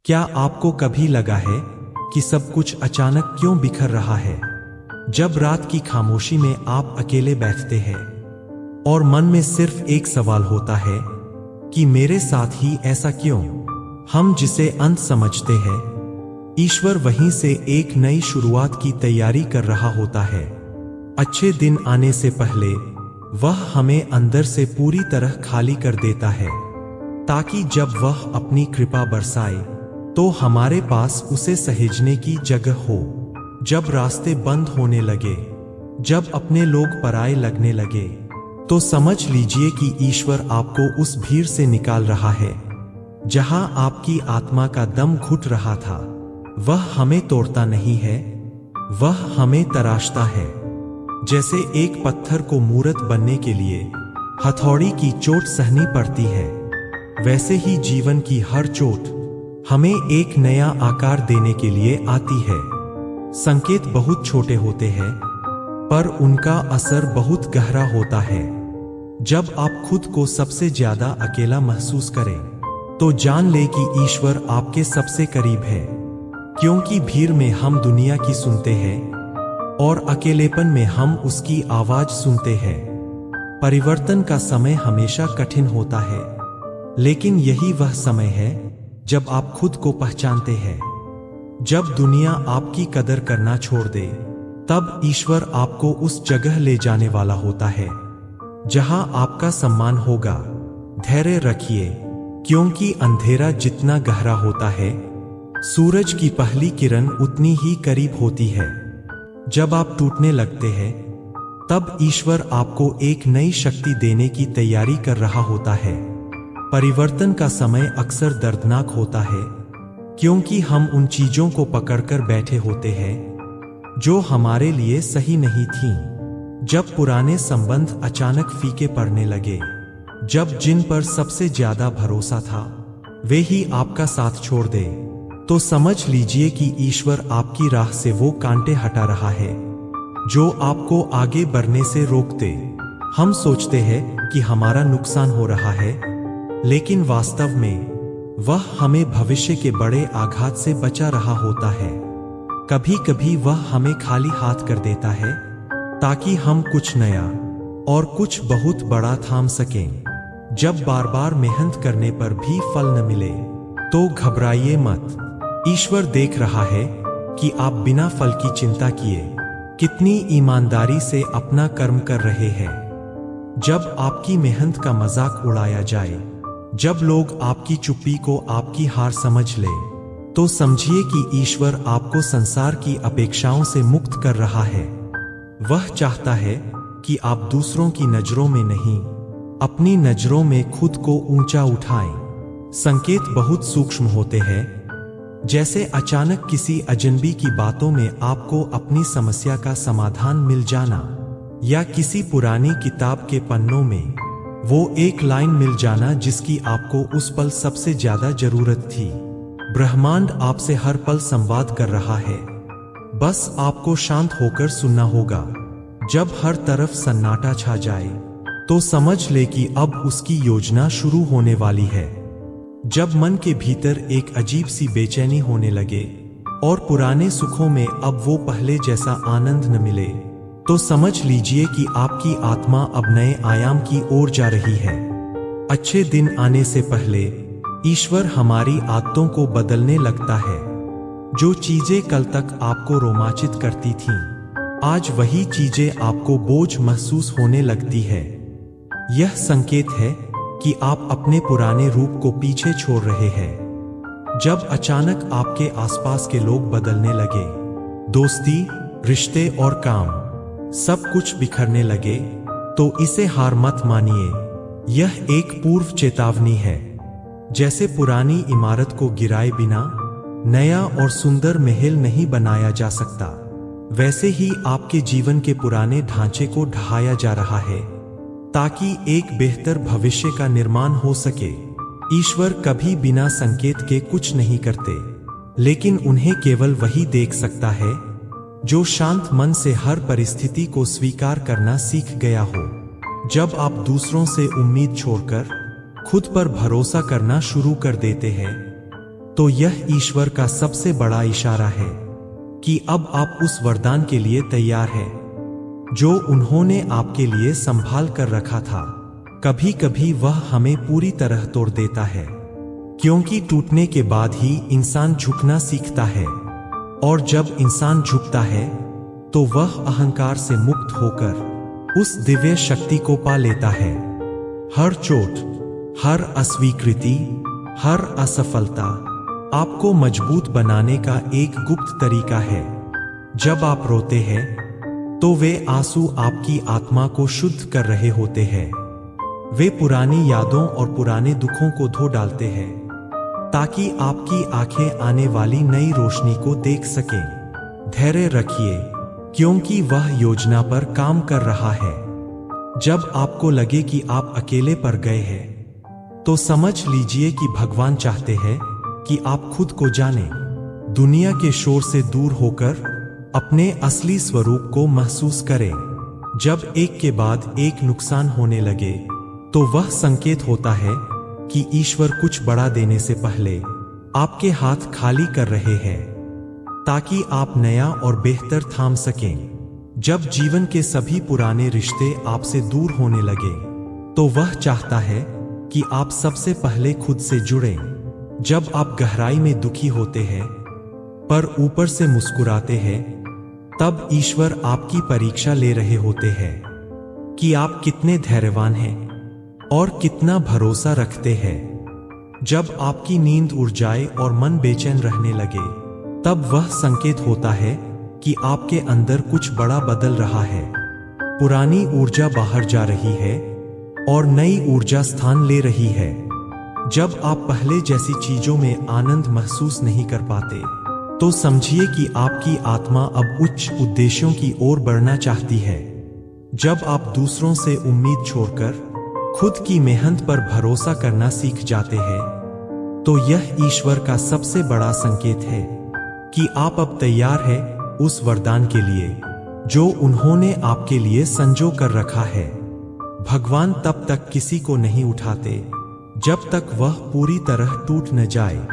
क्या आपको कभी लगा है कि सब कुछ अचानक क्यों बिखर रहा है? जब रात की खामोशी में आप अकेले बैठते हैं और मन में सिर्फ एक सवाल होता है कि मेरे साथ ही ऐसा क्यों? हम जिसे अंत समझते हैं, ईश्वर वहीं से एक नई शुरुआत की तैयारी कर रहा होता है। अच्छे दिन आने से पहले वह हमें अंदर से पूरी तरह खाली कर देता है, ताकि जब वह अपनी कृपा बरसाए तो हमारे पास उसे सहेजने की जगह हो। जब रास्ते बंद होने लगे, जब अपने लोग पराए लगने लगे, तो समझ लीजिए कि ईश्वर आपको उस भीड़ से निकाल रहा है जहां आपकी आत्मा का दम घुट रहा था। वह हमें तोड़ता नहीं है, वह हमें तराशता है। जैसे एक पत्थर को मूर्त बनने के लिए हथौड़ी की चोट सहनी पड़ती है, वैसे ही जीवन की हर चोट हमें एक नया आकार देने के लिए आती है। संकेत बहुत छोटे होते हैं, पर उनका असर बहुत गहरा होता है। जब आप खुद को सबसे ज्यादा अकेला महसूस करें, तो जान ले कि ईश्वर आपके सबसे करीब है। क्योंकि भीड़ में हम दुनिया की सुनते हैं और अकेलेपन में हम उसकी आवाज सुनते हैं। परिवर्तन का समय हमेशा कठिन होता है, लेकिन यही वह समय है जब आप खुद को पहचानते हैं। जब दुनिया आपकी कदर करना छोड़ दे, तब ईश्वर आपको उस जगह ले जाने वाला होता है जहां आपका सम्मान होगा। धैर्य रखिए, क्योंकि अंधेरा जितना गहरा होता है, सूरज की पहली किरण उतनी ही करीब होती है। जब आप टूटने लगते हैं, तब ईश्वर आपको एक नई शक्ति देने की तैयारी कर रहा होता है। परिवर्तन का समय अक्सर दर्दनाक होता है, क्योंकि हम उन चीजों को पकड़कर बैठे होते हैं जो हमारे लिए सही नहीं थीं। जब पुराने संबंध अचानक फीके पड़ने लगे, जब जिन पर सबसे ज्यादा भरोसा था वे ही आपका साथ छोड़ दे, तो समझ लीजिए कि ईश्वर आपकी राह से वो कांटे हटा रहा है जो आपको आगे बढ़ने से रोकते। हम सोचते हैं कि हमारा नुकसान हो रहा है, लेकिन वास्तव में वह हमें भविष्य के बड़े आघात से बचा रहा होता है। कभी कभी वह हमें खाली हाथ कर देता है, ताकि हम कुछ नया और कुछ बहुत बड़ा थाम सकें। जब बार बार मेहनत करने पर भी फल न मिले, तो घबराइए मत। ईश्वर देख रहा है कि आप बिना फल की चिंता किए कितनी ईमानदारी से अपना कर्म कर रहे हैं। जब आपकी मेहनत का मजाक उड़ाया जाए, जब लोग आपकी चुप्पी को आपकी हार समझ ले, तो समझिए कि ईश्वर आपको संसार की अपेक्षाओं से मुक्त कर रहा है। वह चाहता है कि आप दूसरों की नजरों में नहीं, अपनी नजरों में खुद को ऊंचा उठाएं। संकेत बहुत सूक्ष्म होते हैं, जैसे अचानक किसी अजनबी की बातों में आपको अपनी समस्या का समाधान मिल जाना, या किसी पुरानी किताब के पन्नों में वो एक लाइन मिल जाना जिसकी आपको उस पल सबसे ज्यादा जरूरत थी। ब्रह्मांड आपसे हर पल संवाद कर रहा है, बस आपको शांत होकर सुनना होगा। जब हर तरफ सन्नाटा छा जाए, तो समझ ले कि अब उसकी योजना शुरू होने वाली है। जब मन के भीतर एक अजीब सी बेचैनी होने लगे और पुराने सुखों में अब वो पहले जैसा आनंद न मिले, तो समझ लीजिए कि आपकी आत्मा अब नए आयाम की ओर जा रही है। अच्छे दिन आने से पहले ईश्वर हमारी आदतों को बदलने लगता है। जो चीजें कल तक आपको रोमांचित करती थीं, आज वही चीजें आपको बोझ महसूस होने लगती है। यह संकेत है कि आप अपने पुराने रूप को पीछे छोड़ रहे हैं। जब अचानक आपके आसपास के लोग बदलने लगे, दोस्ती, रिश्ते और काम सब कुछ बिखरने लगे, तो इसे हार मत मानिए। यह एक पूर्व चेतावनी है। जैसे पुरानी इमारत को गिराए बिना नया और सुंदर महल नहीं बनाया जा सकता, वैसे ही आपके जीवन के पुराने ढांचे को ढहाया जा रहा है, ताकि एक बेहतर भविष्य का निर्माण हो सके। ईश्वर कभी बिना संकेत के कुछ नहीं करते, लेकिन उन्हें केवल वही देख सकता है जो शांत मन से हर परिस्थिति को स्वीकार करना सीख गया हो। जब आप दूसरों से उम्मीद छोड़कर खुद पर भरोसा करना शुरू कर देते हैं, तो यह ईश्वर का सबसे बड़ा इशारा है कि अब आप उस वरदान के लिए तैयार हैं जो उन्होंने आपके लिए संभाल कर रखा था। कभी कभी वह हमें पूरी तरह तोड़ देता है, क्योंकि टूटने के बाद ही इंसान झुकना सीखता है, और जब इंसान झुकता है तो वह अहंकार से मुक्त होकर उस दिव्य शक्ति को पा लेता है। हर चोट, हर अस्वीकृति, हर असफलता आपको मजबूत बनाने का एक गुप्त तरीका है। जब आप रोते हैं तो वे आंसू आपकी आत्मा को शुद्ध कर रहे होते हैं। वे पुरानी यादों और पुराने दुखों को धो डालते हैं ताकि आपकी आंखें आने वाली नई रोशनी को देख सकें। धैर्य रखिए, क्योंकि वह योजना पर काम कर रहा है। जब आपको लगे कि आप अकेले पड़ गए हैं, तो समझ लीजिए कि भगवान चाहते हैं कि आप खुद को जानें, दुनिया के शोर से दूर होकर अपने असली स्वरूप को महसूस करें। जब एक के बाद एक नुकसान होने लगे, तो वह संकेत होता है कि ईश्वर कुछ बड़ा देने से पहले आपके हाथ खाली कर रहे हैं, ताकि आप नया और बेहतर थाम सकें। जब जीवन के सभी पुराने रिश्ते आपसे दूर होने लगे, तो वह चाहता है कि आप सबसे पहले खुद से जुड़ें। जब आप गहराई में दुखी होते हैं पर ऊपर से मुस्कुराते हैं, तब ईश्वर आपकी परीक्षा ले रहे होते हैं कि आप कितने धैर्यवान हैं और कितना भरोसा रखते हैं। जब आपकी नींद उड़ जाए और मन बेचैन रहने लगे, तब वह संकेत होता है कि आपके अंदर कुछ बड़ा बदल रहा है। पुरानी ऊर्जा बाहर जा रही है और नई ऊर्जा स्थान ले रही है। जब आप पहले जैसी चीजों में आनंद महसूस नहीं कर पाते, तो समझिए कि आपकी आत्मा अब उच्च उद्देश्यों की ओर बढ़ना चाहती है। जब आप दूसरों से उम्मीद छोड़कर खुद की मेहनत पर भरोसा करना सीख जाते हैं, तो यह ईश्वर का सबसे बड़ा संकेत है कि आप अब तैयार हैं उस वरदान के लिए जो उन्होंने आपके लिए संजो कर रखा है। भगवान तब तक किसी को नहीं उठाते जब तक वह पूरी तरह टूट न जाए,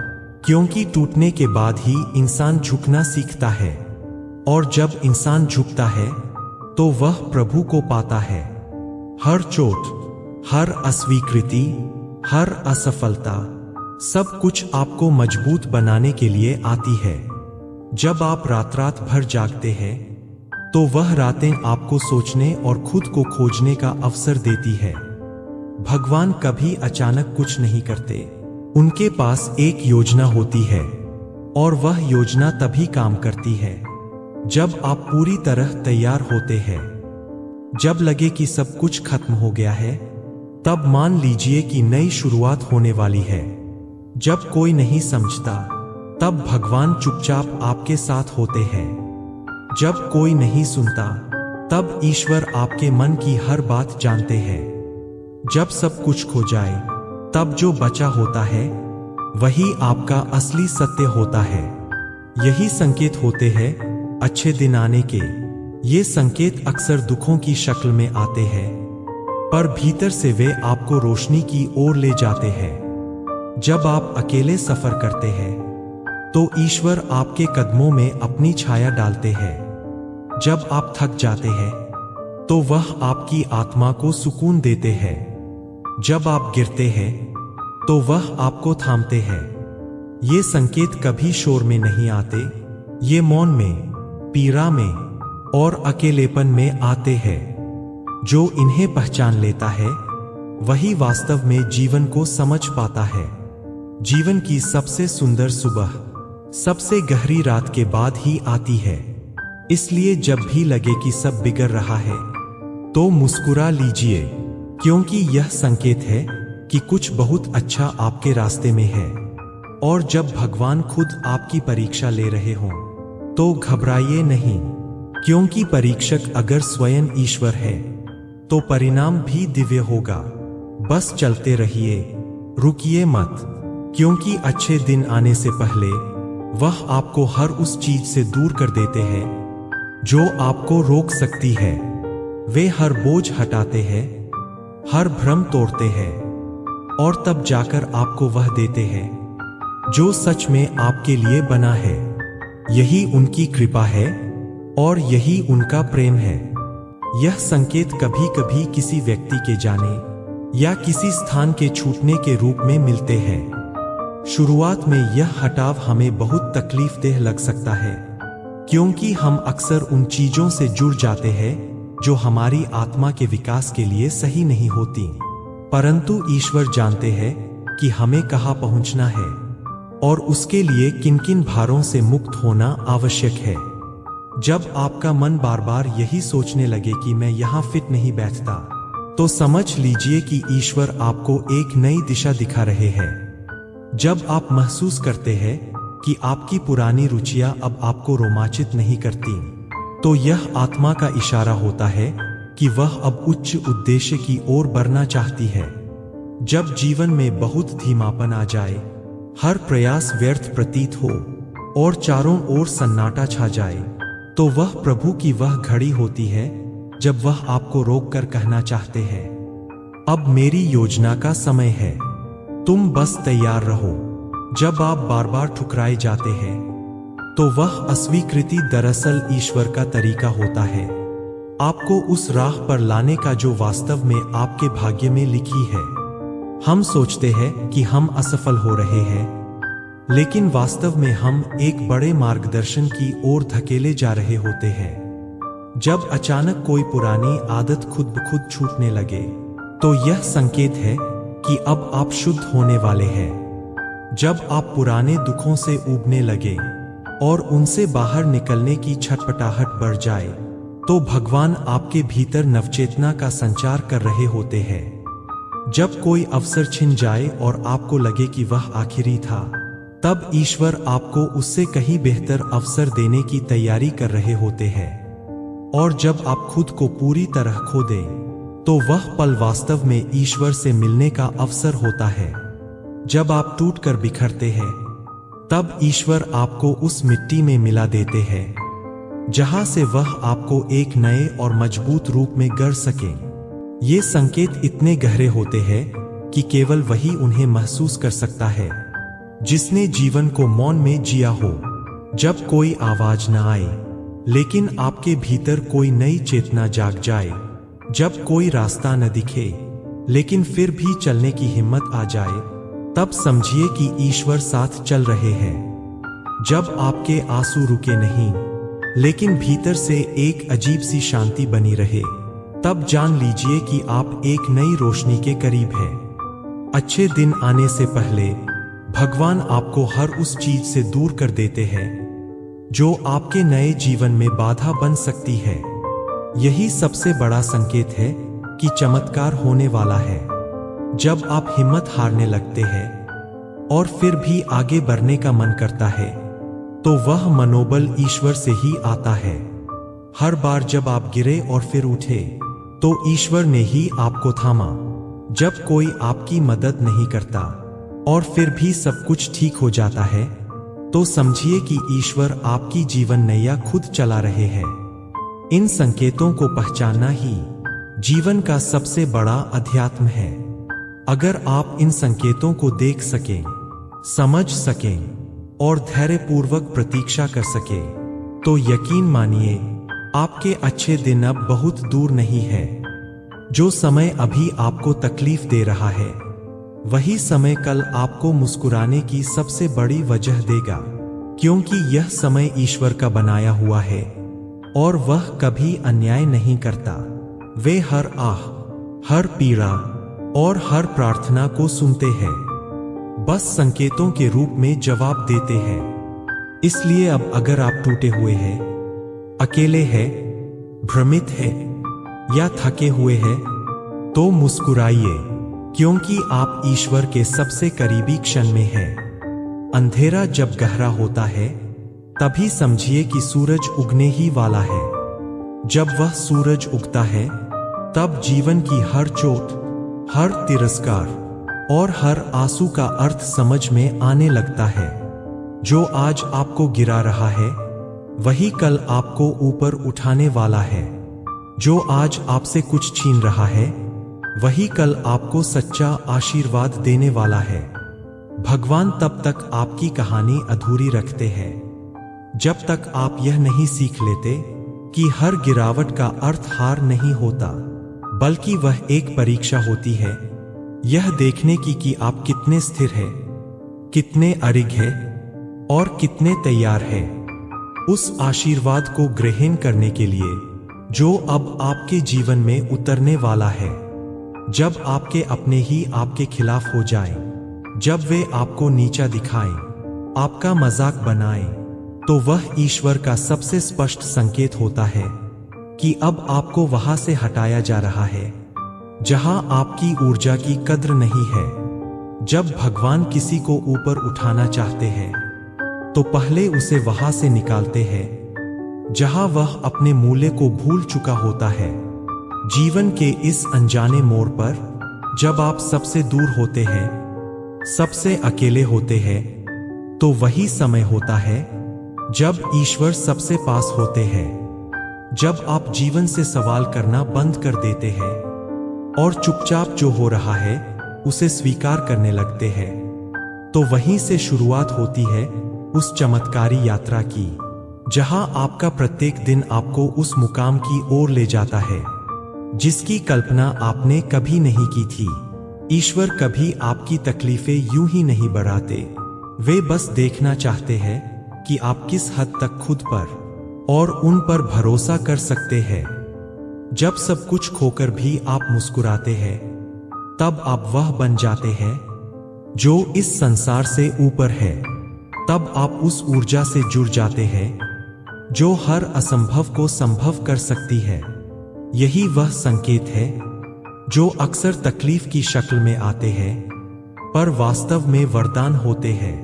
क्योंकि टूटने के बाद ही इंसान झुकना सीखता है, और जब इंसान झुकता है तो वह प्रभु को पाता है। हर चोट, हर अस्वीकृति, हर असफलता, सब कुछ आपको मजबूत बनाने के लिए आती है। जब आप रात रात भर जागते हैं, तो वह रातें आपको सोचने और खुद को खोजने का अवसर देती है। भगवान कभी अचानक कुछ नहीं करते। उनके पास एक योजना होती है, और वह योजना तभी काम करती है जब आप पूरी तरह तैयार होते हैं। जब लगे कि सब कुछ खत्म हो गया है, तब मान लीजिए कि नई शुरुआत होने वाली है। जब कोई नहीं समझता, तब भगवान चुपचाप आपके साथ होते हैं। जब कोई नहीं सुनता, तब ईश्वर आपके मन की हर बात जानते हैं। जब सब कुछ खो जाए, तब जो बचा होता है वही आपका असली सत्य होता है। यही संकेत होते हैं अच्छे दिन आने के। ये संकेत अक्सर दुखों की शक्ल में आते हैं, पर भीतर से वे आपको रोशनी की ओर ले जाते हैं। जब आप अकेले सफर करते हैं, तो ईश्वर आपके कदमों में अपनी छाया डालते हैं। जब आप थक जाते हैं, तो वह आपकी आत्मा को सुकून देते हैं। जब आप गिरते हैं, तो वह आपको थामते हैं। ये संकेत कभी शोर में नहीं आते, ये मौन में, पीड़ा में और अकेलेपन में आते हैं। जो इन्हें पहचान लेता है, वही वास्तव में जीवन को समझ पाता है। जीवन की सबसे सुंदर सुबह सबसे गहरी रात के बाद ही आती है। इसलिए जब भी लगे कि सब बिगड़ रहा है, तो मुस्कुरा लीजिए, क्योंकि यह संकेत है कि कुछ बहुत अच्छा आपके रास्ते में है। और जब भगवान खुद आपकी परीक्षा ले रहे हों, तो घबराइए नहीं, क्योंकि परीक्षक अगर स्वयं ईश्वर है, तो परिणाम भी दिव्य होगा। बस चलते रहिए, रुकिए मत, क्योंकि अच्छे दिन आने से पहले वह आपको हर उस चीज से दूर कर देते हैं जो आपको रोक सकती है। वे हर बोझ हटाते हैं, हर भ्रम तोड़ते हैं, और तब जाकर आपको वह देते हैं जो सच में आपके लिए बना है। यही उनकी कृपा है और यही उनका प्रेम है। यह संकेत कभी कभी किसी व्यक्ति के जाने या किसी स्थान के छूटने के रूप में मिलते हैं। शुरुआत में यह हटाव हमें बहुत तकलीफदेह लग सकता है, क्योंकि हम अक्सर उन चीजों से जुड़ जाते हैं जो हमारी आत्मा के विकास के लिए सही नहीं होती। परंतु ईश्वर जानते हैं कि हमें कहाँ पहुंचना है और उसके लिए किन किन भारों से मुक्त होना आवश्यक है। जब आपका मन बार बार यही सोचने लगे कि मैं यहाँ फिट नहीं बैठता, तो समझ लीजिए कि ईश्वर आपको एक नई दिशा दिखा रहे हैं। जब आप महसूस करते हैं कि आपकी पुरानी रुचियां अब आपको रोमांचित नहीं करती, तो यह आत्मा का इशारा होता है कि वह अब उच्च उद्देश्य की ओर बढ़ना चाहती है। जब जीवन में बहुत धीमापन आ जाए, हर प्रयास व्यर्थ प्रतीत हो और चारों ओर सन्नाटा छा जाए, तो वह प्रभु की वह घड़ी होती है जब वह आपको रोककर कहना चाहते हैं, अब मेरी योजना का समय है, तुम बस तैयार रहो। जब आप बार बार ठुकराए जाते हैं, तो वह अस्वीकृति दरअसल ईश्वर का तरीका होता है, आपको उस राह पर लाने का जो वास्तव में आपके भाग्य में लिखी है। हम सोचते हैं कि हम असफल हो रहे हैं, लेकिन वास्तव में हम एक बड़े मार्गदर्शन की ओर धकेले जा रहे होते हैं। जब अचानक कोई पुरानी आदत खुद ब खुद छूटने लगे, तो यह संकेत है कि अब आप शुद्ध होने वाले हैं। जब आप पुराने दुखों से ऊबने लगे और उनसे बाहर निकलने की छटपटाहट बढ़ जाए, तो भगवान आपके भीतर नवचेतना का संचार कर रहे होते हैं। जब कोई अवसर छिन जाए और आपको लगे कि वह आखिरी था, तब ईश्वर आपको उससे कहीं बेहतर अवसर देने की तैयारी कर रहे होते हैं। और जब आप खुद को पूरी तरह खो दें, तो वह पल वास्तव में ईश्वर से मिलने का अवसर होता है। जब आप टूटकर बिखरते हैं, तब ईश्वर आपको उस मिट्टी में मिला देते हैं जहां से वह आपको एक नए और मजबूत रूप में गढ़ सकें। ये संकेत इतने गहरे होते हैं कि केवल वही उन्हें महसूस कर सकता है जिसने जीवन को मौन में जिया हो। जब कोई आवाज न आए, लेकिन आपके भीतर कोई नई चेतना जाग जाए, जब कोई रास्ता न दिखे, लेकिन फिर भी चलने की हिम्मत आ जाए, तब समझिए कि ईश्वर साथ चल रहे हैं। जब आपके आंसू रुके नहीं, लेकिन भीतर से एक अजीब सी शांति बनी रहे, तब जान लीजिए कि आप एक नई रोशनी के करीब हैं। अच्छे दिन आने से पहले भगवान आपको हर उस चीज से दूर कर देते हैं जो आपके नए जीवन में बाधा बन सकती है। यही सबसे बड़ा संकेत है कि चमत्कार होने वाला है। जब आप हिम्मत हारने लगते हैं और फिर भी आगे बढ़ने का मन करता है, तो वह मनोबल ईश्वर से ही आता है। हर बार जब आप गिरे और फिर उठे, तो ईश्वर ने ही आपको थामा। जब कोई आपकी मदद नहीं करता और फिर भी सब कुछ ठीक हो जाता है, तो समझिए कि ईश्वर आपकी जीवन नैया खुद चला रहे हैं। इन संकेतों को पहचानना ही जीवन का सबसे बड़ा अध्यात्म है। अगर आप इन संकेतों को देख सकें, समझ सकें और धैर्यपूर्वक प्रतीक्षा कर सकें, तो यकीन मानिए आपके अच्छे दिन अब बहुत दूर नहीं है। जो समय अभी आपको तकलीफ दे रहा है, वही समय कल आपको मुस्कुराने की सबसे बड़ी वजह देगा, क्योंकि यह समय ईश्वर का बनाया हुआ है और वह कभी अन्याय नहीं करता। वे हर आह, हर पीड़ा और हर प्रार्थना को सुनते हैं, बस संकेतों के रूप में जवाब देते हैं। इसलिए अब अगर आप टूटे हुए हैं, अकेले हैं, भ्रमित हैं या थके हुए हैं, तो मुस्कुराइए, क्योंकि आप ईश्वर के सबसे करीबी क्षण में हैं। अंधेरा जब गहरा होता है, तभी समझिए कि सूरज उगने ही वाला है। जब वह सूरज उगता है, तब जीवन की हर चोट, हर तिरस्कार और हर आंसू का अर्थ समझ में आने लगता है। जो आज आपको गिरा रहा है, वही कल आपको ऊपर उठाने वाला है। जो आज आपसे कुछ छीन रहा है, वही कल आपको सच्चा आशीर्वाद देने वाला है। भगवान तब तक आपकी कहानी अधूरी रखते हैं जब तक आप यह नहीं सीख लेते कि हर गिरावट का अर्थ हार नहीं होता, बल्कि वह एक परीक्षा होती है, यह देखने की कि आप कितने स्थिर हैं, कितने अड़िग हैं और कितने तैयार हैं उस आशीर्वाद को ग्रहण करने के लिए जो अब आपके जीवन में उतरने वाला है। जब आपके अपने ही आपके खिलाफ हो जाएं, जब वे आपको नीचा दिखाएं, आपका मजाक बनाएं, तो वह ईश्वर का सबसे स्पष्ट संकेत होता है कि अब आपको वहां से हटाया जा रहा है जहां आपकी ऊर्जा की कद्र नहीं है। जब भगवान किसी को ऊपर उठाना चाहते हैं तो पहले उसे वहां से निकालते हैं जहां वह अपने मूल्य को भूल चुका होता है। जीवन के इस अनजाने मोड़ पर जब आप सबसे दूर होते हैं, सबसे अकेले होते हैं, तो वही समय होता है जब ईश्वर सबसे पास होते हैं। जब आप जीवन से सवाल करना बंद कर देते हैं और चुपचाप जो हो रहा है उसे स्वीकार करने लगते हैं, तो वहीं से शुरुआत होती है उस चमत्कारी यात्रा की जहां आपका प्रत्येक दिन आपको उस मुकाम की ओर ले जाता है जिसकी कल्पना आपने कभी नहीं की थी। ईश्वर कभी आपकी तकलीफें यूं ही नहीं बढ़ाते, वे बस देखना चाहते हैं कि आप किस हद तक खुद पर और उन पर भरोसा कर सकते हैं। जब सब कुछ खोकर भी आप मुस्कुराते हैं, तब आप वह बन जाते हैं जो इस संसार से ऊपर है। तब आप उस ऊर्जा से जुड़ जाते हैं जो हर असंभव को संभव कर सकती है। यही वह संकेत है जो अक्सर तकलीफ की शक्ल में आते हैं पर वास्तव में वरदान होते हैं।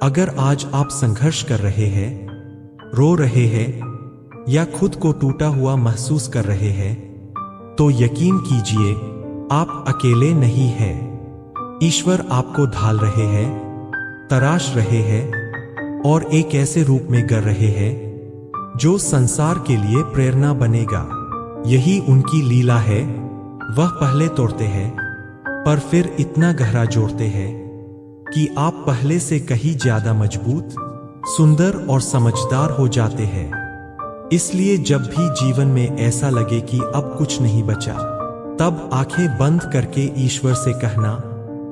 अगर आज आप संघर्ष कर रहे हैं, रो रहे हैं या खुद को टूटा हुआ महसूस कर रहे हैं, तो यकीन कीजिए आप अकेले नहीं हैं। ईश्वर आपको ढाल रहे हैं, तराश रहे हैं और एक ऐसे रूप में कर रहे हैं जो संसार के लिए प्रेरणा बनेगा। यही उनकी लीला है। वह पहले तोड़ते हैं पर फिर इतना गहरा जोड़ते हैं कि आप पहले से कहीं ज्यादा मजबूत, सुंदर और समझदार हो जाते हैं। इसलिए जब भी जीवन में ऐसा लगे कि अब कुछ नहीं बचा, तब आंखें बंद करके ईश्वर से कहना,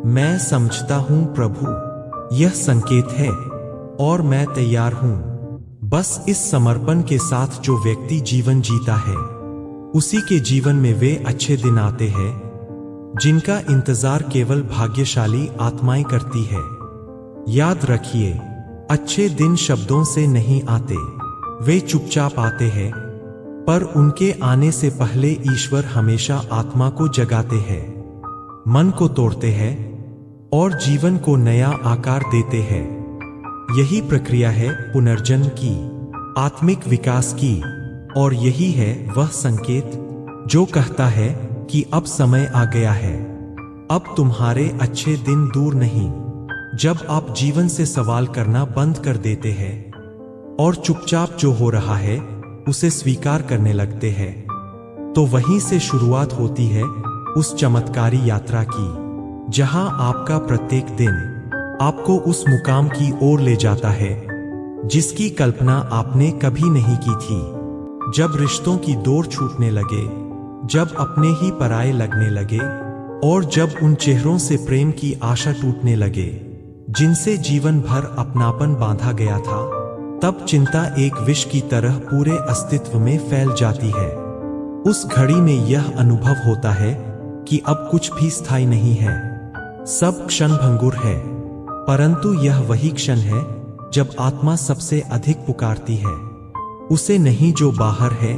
मैं समझता हूं प्रभु, यह संकेत है और मैं तैयार हूं। बस इस समर्पण के साथ जो व्यक्ति जीवन जीता है, उसी के जीवन में वे अच्छे दिन आते हैं जिनका इंतजार केवल भाग्यशाली आत्माएं करती है। याद रखिए, अच्छे दिन शब्दों से नहीं आते, वे चुपचाप आते हैं, पर उनके आने से पहले ईश्वर हमेशा आत्मा को जगाते हैं, मन को तोड़ते हैं और जीवन को नया आकार देते हैं। यही प्रक्रिया है पुनर्जन्म की, आत्मिक विकास की, और यही है वह संकेत जो कहता है कि अब समय आ गया है। अब तुम्हारे अच्छे दिन दूर नहीं। जब आप जीवन से सवाल करना बंद कर देते हैं और चुपचाप जो हो रहा है उसे स्वीकार करने लगते हैं, तो वहीं से शुरुआत होती है उस चमत्कारी यात्रा की जहां आपका प्रत्येक दिन आपको उस मुकाम की ओर ले जाता है जिसकी कल्पना आपने कभी नहीं की थी। जब रिश्तों की डोर छूटने लगे, जब अपने ही पराये लगने लगे और जब उन चेहरों से प्रेम की आशा टूटने लगे जिनसे जीवन भर अपनापन बांधा गया था, तब चिंता एक विष की तरह पूरे अस्तित्व में फैल जाती है। उस घड़ी में यह अनुभव होता है कि अब कुछ भी स्थायी नहीं है, सब क्षणभंगुर है। परंतु यह वही क्षण है जब आत्मा सबसे अधिक पुकारती है, उसे नहीं जो बाहर है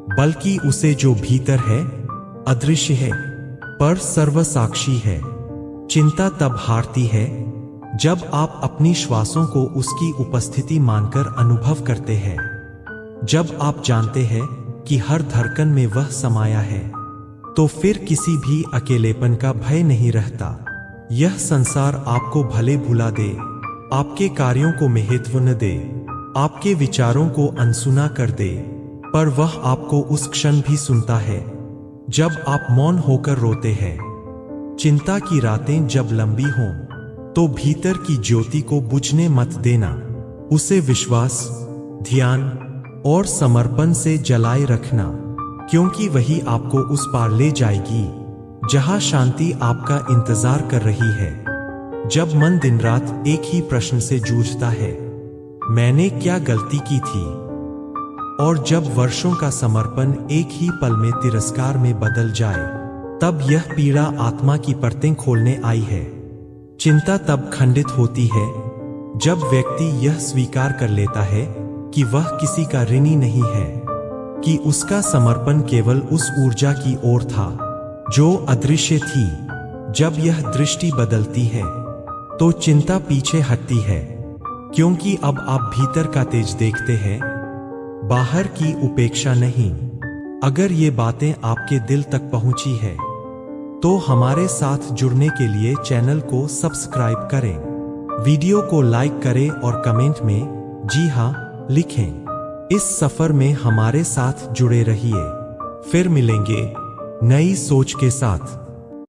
बल्कि उसे जो भीतर है, अदृश्य है पर सर्वसाक्षी है। चिंता तब हारती है जब आप अपनी श्वासों को उसकी उपस्थिति मानकर अनुभव करते हैं, जब आप जानते हैं कि हर धड़कन में वह समाया है, तो फिर किसी भी अकेलेपन का भय नहीं रहता। यह संसार आपको भले भुला दे, आपके कार्यों को महत्व न दे, आपके विचारों को अनसुना कर दे, पर वह आपको उस क्षण भी सुनता है जब आप मौन होकर रोते हैं। चिंता की रातें जब लंबी हों, तो भीतर की ज्योति को बुझने मत देना। उसे विश्वास, ध्यान और समर्पण से जलाए रखना, क्योंकि वही आपको उस पार ले जाएगी जहां शांति आपका इंतजार कर रही है। जब मन दिन रात एक ही प्रश्न से जूझता है, मैंने क्या गलती की थी, और जब वर्षों का समर्पण एक ही पल में तिरस्कार में बदल जाए, तब यह पीड़ा आत्मा की परतें खोलने आई है। चिंता तब खंडित होती है जब व्यक्ति यह स्वीकार कर लेता है कि वह किसी का ऋणी नहीं है, कि उसका समर्पण केवल उस ऊर्जा की ओर था जो अदृश्य थी। जब यह दृष्टि बदलती है तो चिंता पीछे हटती है, क्योंकि अब आप भीतर का तेज देखते हैं, बाहर की उपेक्षा नहीं। अगर ये बातें आपके दिल तक पहुंची है तो हमारे साथ जुड़ने के लिए चैनल को सब्सक्राइब करें, वीडियो को लाइक करें और कमेंट में जी हाँ लिखें। इस सफर में हमारे साथ जुड़े रहिए। फिर मिलेंगे नई सोच के साथ।